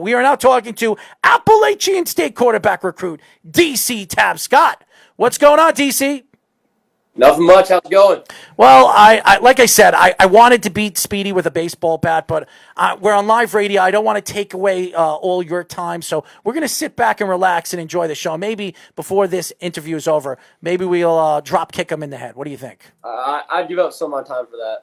We are now talking to Appalachian State quarterback recruit, DC Tabscott. What's going on, DC? Nothing much. How's it going? Well, I like I said, I wanted to beat Speedy with a baseball bat, but we're on live radio. I don't want to take away all your time, so we're going to sit back and relax and enjoy the show. Maybe before this interview is over, maybe we'll drop kick him in the head. What do you think? I'd give up some of my time for that.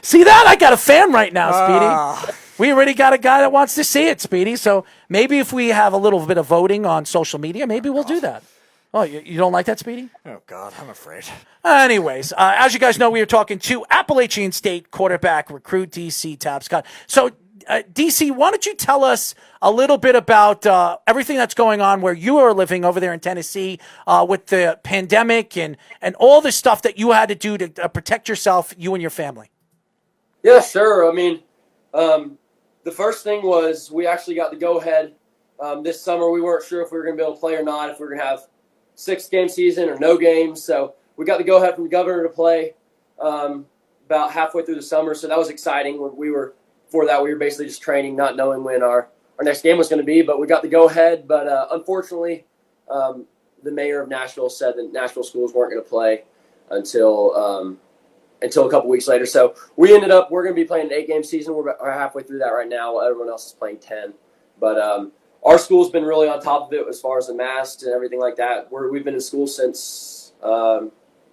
See that? I got a fan right now, Speedy. We already got a guy that wants to see it, Speedy. So maybe if we have a little bit of voting on social media, maybe we'll do that. Oh, you don't like that, Speedy? Oh, God, I'm afraid. Anyways, as you guys know, we are talking to Appalachian State quarterback recruit DC Tabscott. So, DC, why don't you tell us a little bit about everything that's going on where you are living over there in Tennessee with the pandemic and all the stuff that you had to do to protect yourself, you and your family? Yeah, sure. I mean, the first thing was we actually got the go-ahead this summer. We weren't sure if we were going to be able to play or not, if we were going to have 6-game season or no games. So we got the go-ahead from the governor to play about halfway through the summer. So that was exciting. Before that, we were basically just training, not knowing when our next game was going to be. But we got the go-ahead. But unfortunately, the mayor of Nashville said that Nashville schools weren't going to play until a couple weeks later. So we're going to be playing an 8-game season. We're halfway through that right now while everyone else is playing 10. But our school's been really on top of it as far as the masks and everything like that. We've been in school since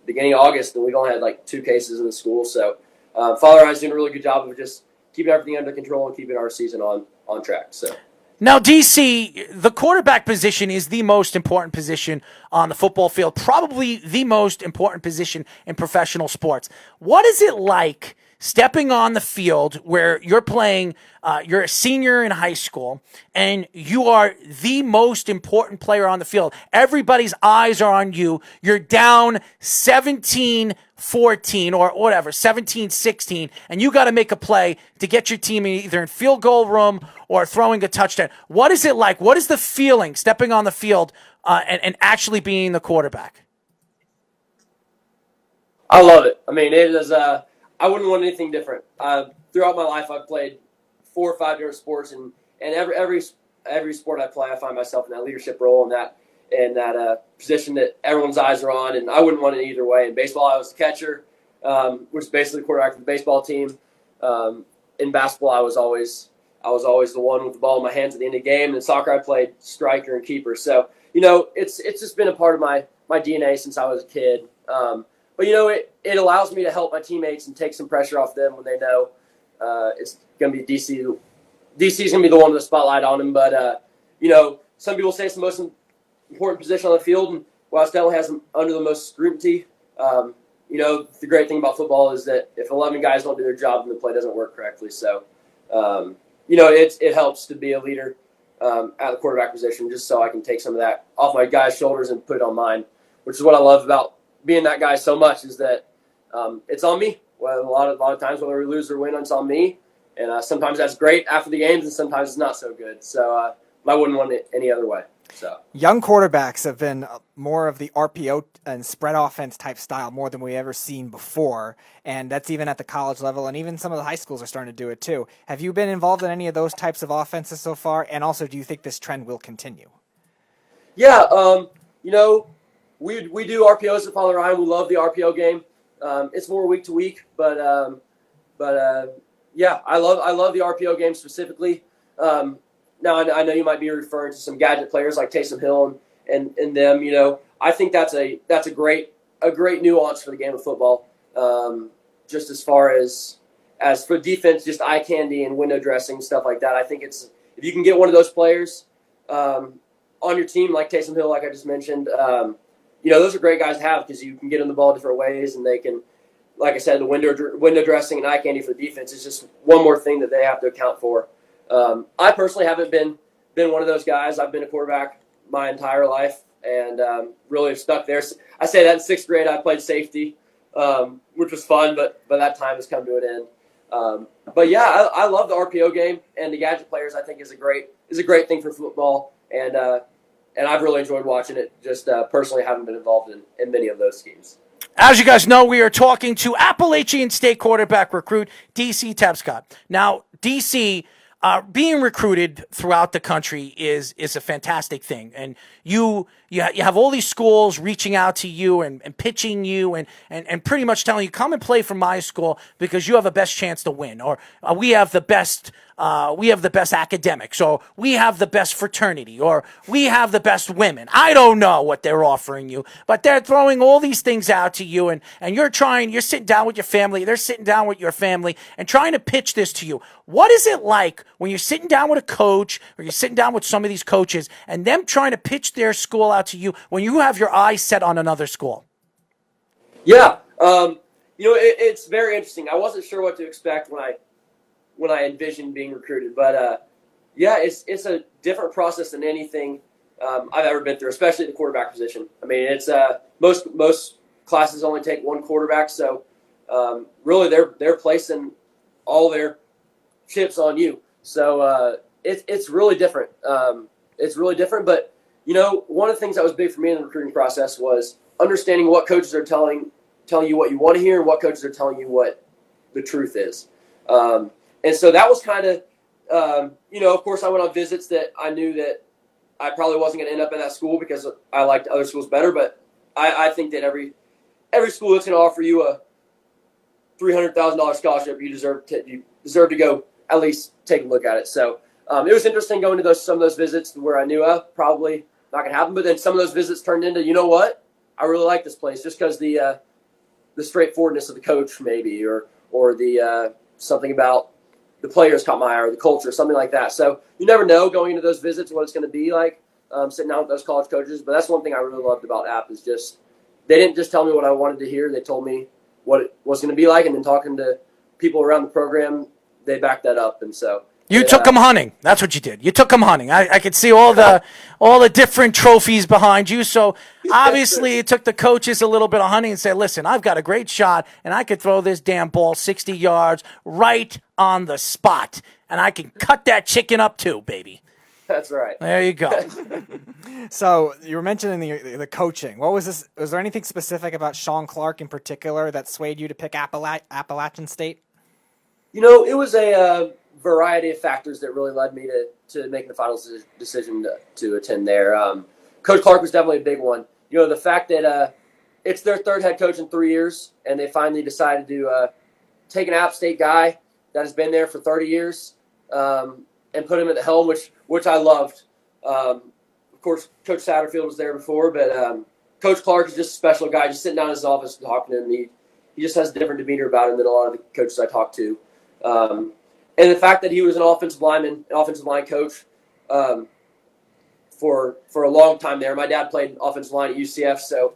beginning of August, and we've only had like 2 cases in the school. So Father I's doing a really good job of just keeping everything under control and keeping our season on track. So. Now, DC, the quarterback position is the most important position on the football field, probably the most important position in professional sports. What is it like stepping on the field where you're playing, you're a senior in high school, and you are the most important player on the field? Everybody's eyes are on you. You're down 17-14 or whatever, 17-16, and you got to make a play to get your team either in field goal room or throwing a touchdown. What is it like? What is the feeling stepping on the field and actually being the quarterback? I love it. I mean, it is I wouldn't want anything different. Throughout my life, I've played 4 or 5 different sports, and every sport I play, I find myself in that leadership role and that position that everyone's eyes are on, and I wouldn't want it either way. In baseball, I was the catcher, which is basically the quarterback for the baseball team. In basketball, I was always the one with the ball in my hands at the end of the game. And in soccer, I played striker and keeper. So, it's just been a part of my DNA since I was a kid. But, it allows me to help my teammates and take some pressure off them when they know it's going to be DC. DC's going to be the one with the spotlight on him. But, some people say it's the most important position on the field, and while it definitely has them under the most scrutiny, the great thing about football is that if 11 guys don't do their job, then the play doesn't work correctly. So, it helps to be a leader at the quarterback position just so I can take some of that off my guys' shoulders and put it on mine, which is what I love about being that guy so much is that it's on me. Well, a lot of times whether we lose or win, it's on me. And sometimes that's great after the games, and sometimes it's not so good. So I wouldn't want it any other way. So young quarterbacks have been more of the RPO and spread offense type style more than we ever seen before, and that's even at the college level, and even some of the high schools are starting to do it too. Have you been involved in any of those types of offenses so far? And also, do you think this trend will continue? Yeah, we do RPOs at Father Ryan. We love the RPO game. It's more week to week, but yeah, I love the RPO game specifically. Now I know you might be referring to some gadget players like Taysom Hill and them. I think that's a great nuance for the game of football. Just as far as for defense, just eye candy and window dressing stuff like that. I think if you can get one of those players on your team like Taysom Hill, like I just mentioned. Those are great guys to have because you can get them the ball different ways, and they can, like I said, the window dressing and eye candy for the defense is just one more thing that they have to account for. I personally haven't been one of those guys. I've been a quarterback my entire life and really have stuck there. I say that in 6th grade I played safety, which was fun, but that time has come to an end. But yeah, I love the RPO game, and the gadget players I think is a great thing for football, and I've really enjoyed watching it. Just personally haven't been involved in many of those schemes. As you guys know, we are talking to Appalachian State quarterback recruit DC Tabscott. Now, DC, being recruited throughout the country is a fantastic thing, and you have all these schools reaching out to you and pitching you and pretty much telling you, come and play for my school because you have a best chance to win, or we have the best academics, or we have the best fraternity, or we have the best women. I don't know what they're offering you, but they're throwing all these things out to you, and you're sitting down with your family, they're sitting down with your family and trying to pitch this to you. What is it like when you're sitting down with a coach, or you're sitting down with some of these coaches and them trying to pitch their school out to you when you have your eyes set on another school? Yeah. It's very interesting. I wasn't sure what to expect when I envisioned being recruited, but it's a different process than anything I've ever been through, especially the quarterback position. I mean, it's most classes only take one quarterback, so really they're placing all their chips on you. So it's really different. It's really different, but one of the things that was big for me in the recruiting process was understanding what coaches are telling you what you want to hear and what coaches are telling you what the truth is. And so that was kind of, of course I went on visits that I knew that I probably wasn't going to end up in that school because I liked other schools better. But I think that every school that's going to offer you a $300,000 scholarship, you deserve to go at least take a look at it. So it was interesting going to some of those visits where I knew probably not going to happen. But then some of those visits turned into, you know what, I really like this place just because the straightforwardness of the coach maybe or the something about the players caught my eye or the culture, something like that. So you never know going into those visits what it's going to be like sitting down with those college coaches. But that's one thing I really loved about App is just they didn't just tell me what I wanted to hear. They told me what it was going to be like. And then talking to people around the program, they backed that up. And so you took them hunting. That's what you did. You took them hunting. I could see all the different trophies behind you. So obviously it took the coaches a little bit of hunting and say, listen, I've got a great shot and I could throw this damn ball 60 yards right on the spot. And I can cut that chicken up too, baby. That's right. There you go. So you were mentioning the coaching. What was this? Was there anything specific about Sean Clark in particular that swayed you to pick Appalachian State? It was a variety of factors that really led me to making the final decision to attend there. Coach Clark was definitely a big one. The fact that it's their third head coach in 3 years, and they finally decided to take an App State guy that has been there for 30 years and put him at the helm, which I loved. Of course, Coach Satterfield was there before, but Coach Clark is just a special guy, just sitting down in his office and talking to him. He just has a different demeanor about him than a lot of the coaches I talk to. And the fact that he was an offensive line coach for a long time there. My dad played offensive line at UCF, so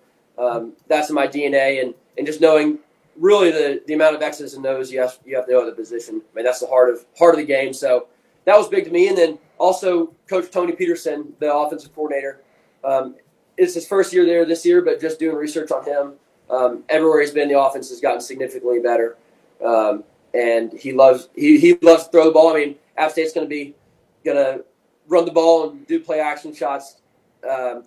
that's in my DNA. And just knowing really the amount of X's and O's you have to know at the position. I mean, that's the heart of the game. So that was big to me. And then also Coach Tony Peterson, the offensive coordinator. It's his first year there this year, but just doing research on him, everywhere he's been, the offense has gotten significantly better. And he loves to throw the ball. I mean, App State's going to run the ball and do play action shots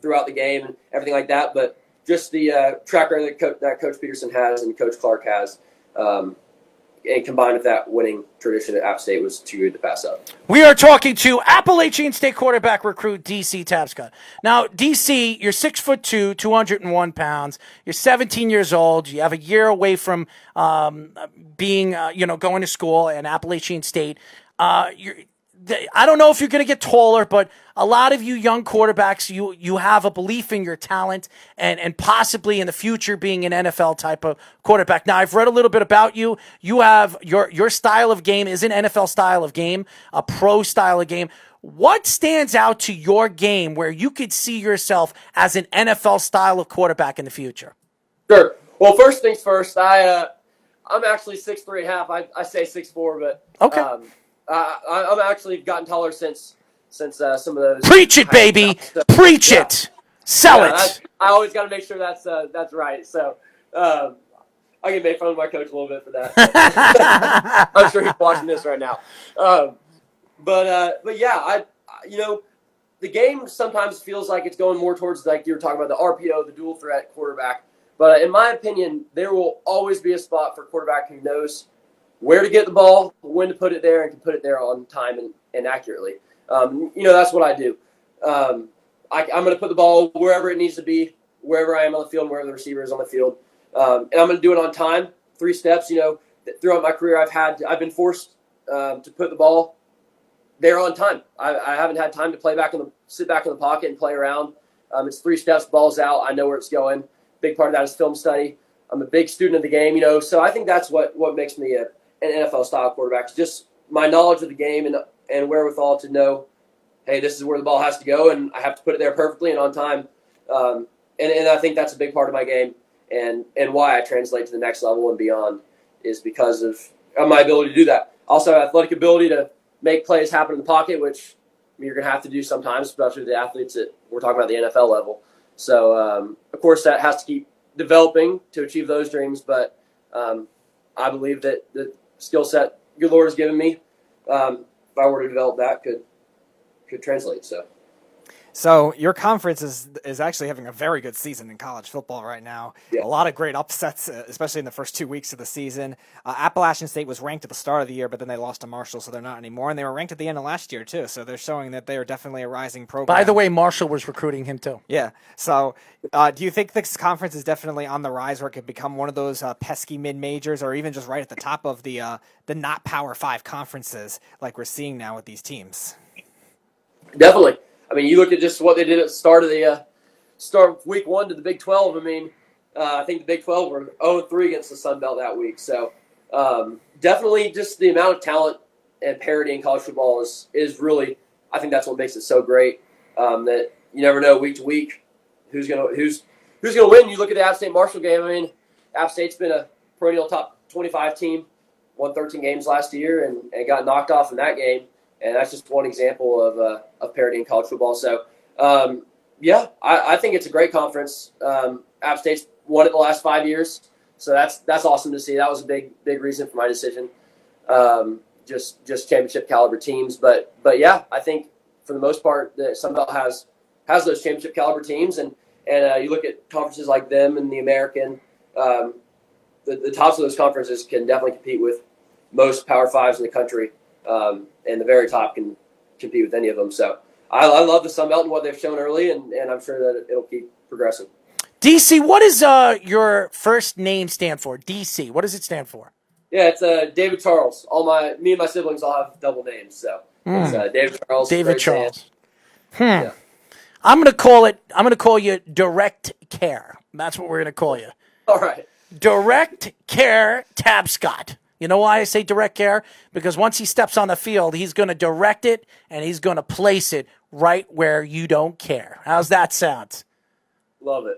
throughout the game and everything like that. But just the track record that Coach Peterson has and Coach Clark has, and combined with that winning tradition at App State was too good to pass up. We are talking to Appalachian State quarterback recruit DC Tabscott. Now, DC, you're 6'2", 201 pounds. You're 17 years old. You have a year away from being, going to school at Appalachian State. I don't know if you're going to get taller, but a lot of you young quarterbacks, you have a belief in your talent and possibly in the future being an NFL type of quarterback. Now, I've read a little bit about you. You have your style of game is an NFL style of game, a pro style of game. What stands out to your game where you could see yourself as an NFL style of quarterback in the future? Sure. Well, first things first, I'm actually 6'3.5". I say 6'4", but okay. I'm actually gotten taller since some of those. Preach it, baby! Preach it! Sell it! I always got to make sure that's right. So I can make fun of my coach a little bit for that. I'm sure he's watching this right now. But yeah, the game sometimes feels like it's going more towards, like you were talking about, the RPO, the dual threat quarterback. But in my opinion, there will always be a spot for a quarterback who knows where to get the ball, when to put it there, and can put it there on time and accurately. That's what I do. I'm going to put the ball wherever it needs to be, wherever I am on the field, wherever the receiver is on the field, and I'm going to do it on time. 3 steps. Throughout my career, I've been forced to put the ball there on time. I haven't had time to sit back in the pocket and play around. It's 3 steps, ball's out. I know where it's going. Big part of that is film study. I'm a big student of the game, so I think that's what makes me an NFL-style quarterback. Just my knowledge of the game and wherewithal to know, hey, this is where the ball has to go, and I have to put it there perfectly and on time. And I think that's a big part of my game, and why I translate to the next level and beyond is because of my ability to do that. Also, athletic ability to make plays happen in the pocket, which you're going to have to do sometimes, especially the athletes that we're talking about the NFL level. So, of course, that has to keep developing to achieve those dreams, but I believe that the skill set good Lord has given me, if I were to develop that, could translate. So your conference is actually having a very good season in college football right now. Yeah. A lot of great upsets, especially in the first 2 weeks of the season. Appalachian State was ranked at the start of the year, but then they lost to Marshall, so they're not anymore. And they were ranked at the end of last year, too. So they're showing that they are definitely a rising program. By the way, Marshall was recruiting him, too. Yeah. So do you think this conference is definitely on the rise where it could become one of those pesky mid-majors or even just right at the top of the not Power 5 conferences like we're seeing now with these teams? Definitely. I mean, you look at just what they did at the start of week 1 to the Big 12. I mean, I think the Big 12 were 0-3 against the Sun Belt that week. So definitely just the amount of talent and parity in college football is really, I think that's what makes it so great, that you never know week to week who's gonna win. You look at the App State Marshall game. I mean, App State's been a perennial top 25 team, won 13 games last year and got knocked off in that game. And that's just one example of parity in college football. So, I think it's a great conference. App State's won it the last 5 years, so that's awesome to see. That was a big reason for my decision. Just championship caliber teams, but yeah, I think for the most part, the Sun Belt has those championship caliber teams, and you look at conferences like them and the American, the tops of those conferences can definitely compete with most Power 5s in the country. And the very top can compete with any of them. So I love the Sun Belt and what they've shown early, and I'm sure that it'll keep progressing. DC, what does your first name stand for? DC, what does it stand for? Yeah, it's David Charles. Me and my siblings all have double names, so it's David Charles. David Charles. Yeah. I'm gonna call you Direct Care. That's what we're gonna call you. All right. Direct Care Tabscott. You know why I say direct care? Because once he steps on the field, he's going to direct it and he's going to place it right where you don't care. How's that sound? Love it.